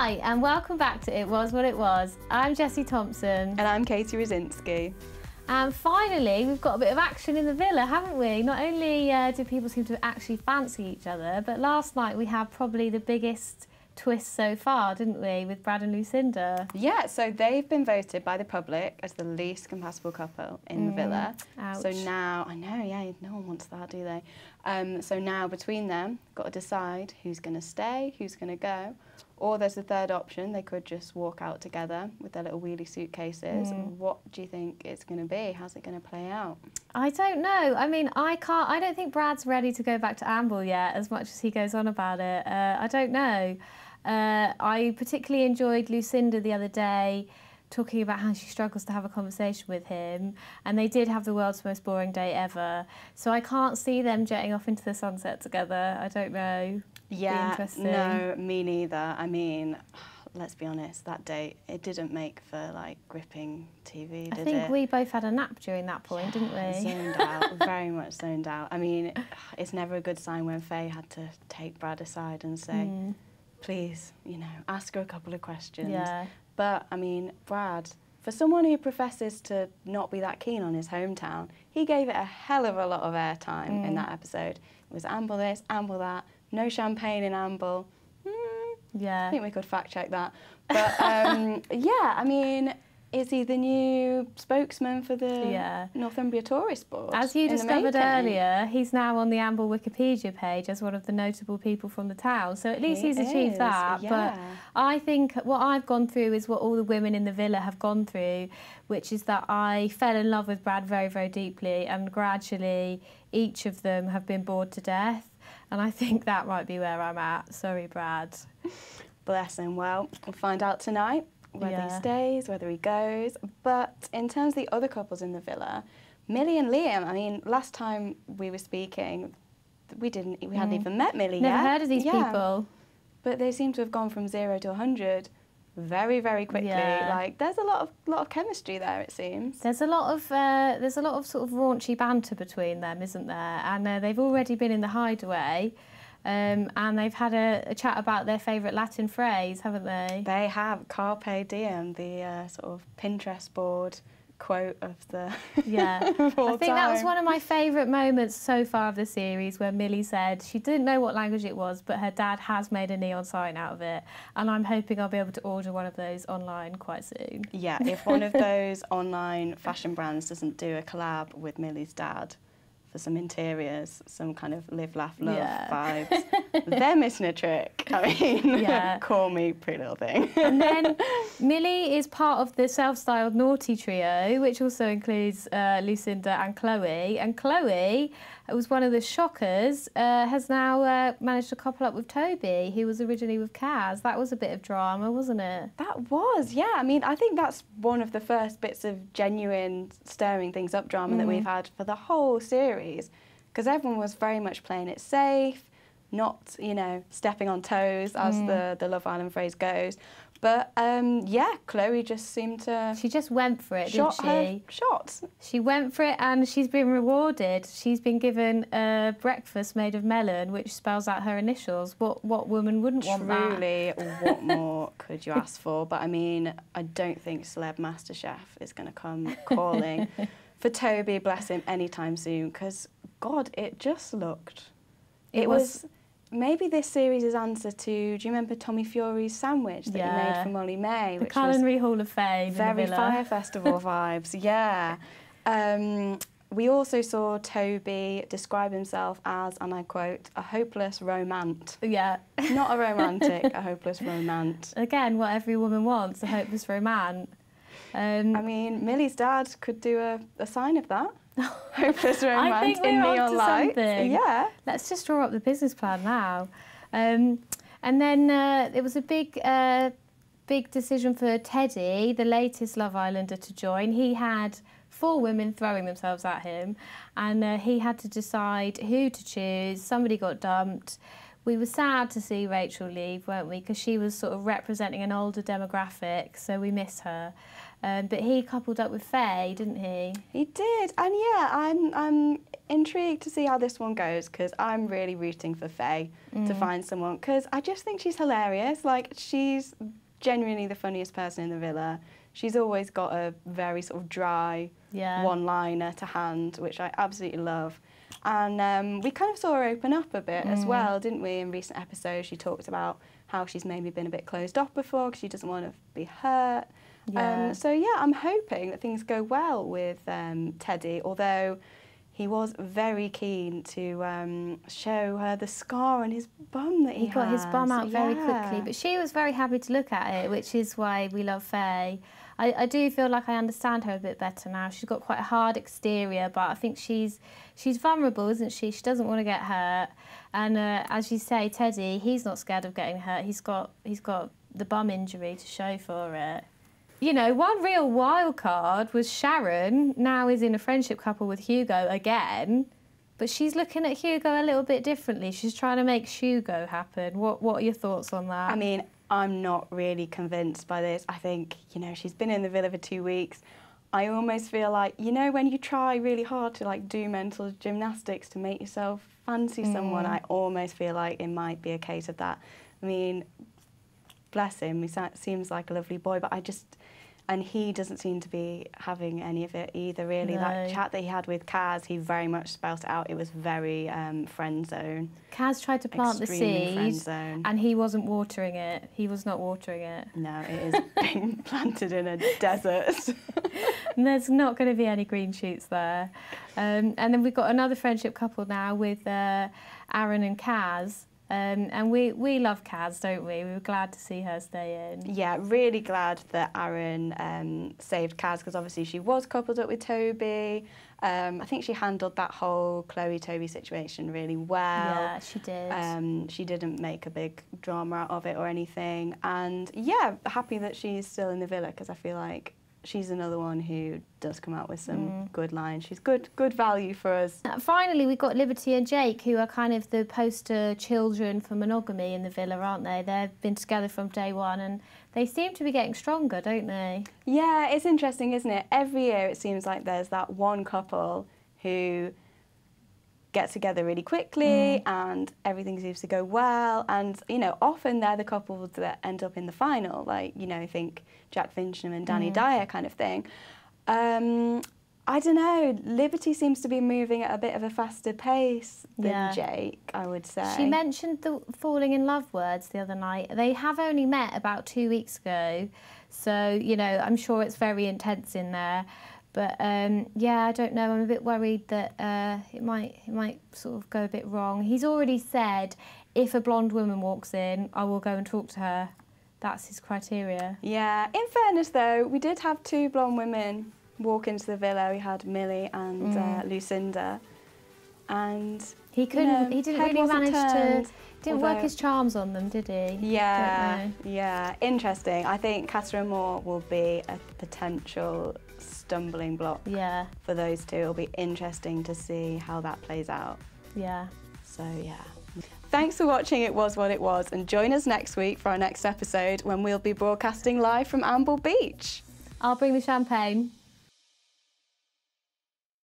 Hi, and welcome back to It Was What It Was. I'm Jessie Thompson. And I'm Katie Rosinski. And finally, we've got a bit of action in the villa, haven't we? Not only do people seem to actually fancy each other, but last night we had probably the biggest twist so far, didn't we, with Brad and Lucinda? Yeah, so they've been voted by the public as the least compatible couple in the villa. Ouch. So now, I know, yeah, no one wants that, do they? So now between them, got to decide who's going to stay, who's going to go. Or there's a third option, they could just walk out together with their little wheelie suitcases. What do you think it's going to be? How's it going to play out? I don't know. I mean, I don't think Brad's ready to go back to Amble yet, as much as he goes on about it. I don't know. I particularly enjoyed Lucinda the other day talking about how she struggles to have a conversation with him, and they did have the world's most boring day ever. So I can't see them jetting off into the sunset together. I don't know. Yeah, no, me neither. I mean, let's be honest, that date, it didn't make for, like, gripping TV, did it? I think we both had a nap during that point, didn't we? Zoned out, very much zoned out. I mean, it's never a good sign when Faye had to take Brad aside and say, please, you know, ask her a couple of questions. Yeah. But, I mean, Brad, for someone who professes to not be that keen on his hometown, he gave it a hell of a lot of airtime in that episode. It was Amble this, Amble that, no champagne in Amble. Yeah. I think we could fact check that. But, yeah, I mean, is he the new spokesman for the Northumbria Tourist Board? As you discovered earlier, he's now on the Amble Wikipedia page as one of the notable people from the town. So at least he's achieved that. Yeah. But I think what I've gone through is what all the women in the villa have gone through, which is that I fell in love with Brad very, very deeply, and gradually each of them have been bored to death. And I think that might be where I'm at. Sorry, Brad. Bless him. Well, we'll find out tonight whether he stays, whether he goes. But in terms of the other couples in the villa, Millie and Liam, I mean, last time we were speaking, we hadn't even met Millie yet. Never heard of these people. But they seem to have gone from 0 to 100 very, very quickly. Yeah. Like, there's a lot of chemistry there, it seems. There's a lot of sort of raunchy banter between them, isn't there? And they've already been in the hideaway. And they've had a chat about their favourite Latin phrase, haven't they? They have. Carpe diem, the sort of Pinterest board quote of the I think that was one of my favourite moments so far of the series, where Millie said she didn't know what language it was, but her dad has made a neon sign out of it, and I'm hoping I'll be able to order one of those online quite soon. Yeah, if one of those online fashion brands doesn't do a collab with Millie's dad for some interiors, some kind of live, laugh, love vibes, they're missing a trick. I mean, call me Pretty Little Thing. And then Millie is part of the self-styled naughty trio, which also includes Lucinda and Chloe. And Chloe, who was one of the shockers, has now managed to couple up with Toby, who was originally with Kaz. That was a bit of drama, wasn't it? That was, yeah. I mean, I think that's one of the first bits of genuine stirring things up drama that we've had for the whole series, because everyone was very much playing it safe, not, you know, stepping on toes, as the Love Island phrase goes. But, yeah, Chloe just seemed to... She just went for it, didn't she? Her shot. She went for it, and she's been rewarded. She's been given a breakfast made of melon, which spells out her initials. What woman wouldn't want that? Truly, what more could you ask for? But, I mean, I don't think Celeb MasterChef is going to come calling for Toby, bless him, anytime soon, because, God, it just looked... It was maybe this series' answer to, do you remember Tommy Fury's sandwich that he made for Molly May? The Culinary Hall of Fame. Very Fire Festival vibes, yeah. We also saw Toby describe himself as, and I quote, a hopeless romant. Yeah. Not a romantic, a hopeless romant. Again, what every woman wants, a hopeless romant. I mean, Millie's dad could do a sign of that. Hopeless romance I think we're in neon lights. Yeah. Let's just draw up the business plan now. And then there was a big decision for Teddy, the latest Love Islander, to join. He had 4 women throwing themselves at him, and he had to decide who to choose. Somebody got dumped. we were sad to see Rachel leave, weren't we? Because she was sort of representing an older demographic, so we miss her. But he coupled up with Faye, didn't he? He did, and yeah, I'm intrigued to see how this one goes, because I'm really rooting for Faye to find someone, because I just think she's hilarious. Like, she's genuinely the funniest person in the villa. She's always got a very sort of dry one-liner to hand, which I absolutely love. And we kind of saw her open up a bit as well, didn't we? In recent episodes, she talked about how she's maybe been a bit closed off before because she doesn't want to be hurt. Yeah. So yeah, I'm hoping that things go well with Teddy, although he was very keen to show her the scar on his bum that he had. Got his bum out very quickly, but she was very happy to look at it, which is why we love Faye. I do feel like I understand her a bit better now. She's got quite a hard exterior, but I think she's vulnerable, isn't she? She doesn't want to get hurt. And as you say, Teddy, he's not scared of getting hurt. He's got the bum injury to show for it. You know, one real wild card was Sharon. Now is in a friendship couple with Hugo again, but she's looking at Hugo a little bit differently. She's trying to make Shugo happen. What are your thoughts on that? I mean, I'm not really convinced by this. I think, you know, she's been in the villa for 2 weeks. I almost feel like, you know, when you try really hard to like do mental gymnastics to make yourself fancy someone, I almost feel like it might be a case of that. I mean, bless him, he seems like a lovely boy, but and he doesn't seem to be having any of it either, really. No. That chat that he had with Kaz, he very much spelt it out. It was very friend zone. Kaz tried to plant the seed, friend zone. and he wasn't watering it. He was not watering it. No, it is being planted in a desert. And there's not going to be any green shoots there. And then we've got another friendship couple now with Erin and Kaz. And we love Kaz, don't we? We were glad to see her stay in. Yeah, really glad that Erin saved Kaz, because obviously she was coupled up with Toby. I think she handled that whole Chloe-Toby situation really well. Yeah, she did. She didn't make a big drama out of it or anything. And yeah, happy that she's still in the villa, because I feel like she's another one who does come out with some good lines. She's good value for us. Finally, we've got Liberty and Jake, who are kind of the poster children for monogamy in the villa, aren't they? They've been together from day one, and they seem to be getting stronger, don't they? Yeah, it's interesting, isn't it? Every year it seems like there's that one couple who get together really quickly and everything seems to go well, and you know, often they're the couples that end up in the final, like, you know, think Jack Fincham and Danny Dyer kind of thing. I don't know, Liberty seems to be moving at a bit of a faster pace than Jake, I would say. She mentioned the falling in love words the other night. They have only met about 2 weeks ago, so, you know, I'm sure it's very intense in there. But yeah, I don't know. I'm a bit worried that it might sort of go a bit wrong. He's already said, if a blonde woman walks in, I will go and talk to her. That's his criteria. Yeah. In fairness, though, we did have 2 blonde women walk into the villa. We had Millie and Lucinda, and he couldn't. You know, he didn't really manage to. Didn't work his charms on them, did he? Yeah. Yeah. Interesting. I think Catherine Moore will be a potential stumbling block for those 2. It'll be interesting to see how that plays out. Yeah. So, yeah. Thanks for watching It Was What It Was, and join us next week for our next episode when we'll be broadcasting live from Amble Beach. I'll bring the champagne.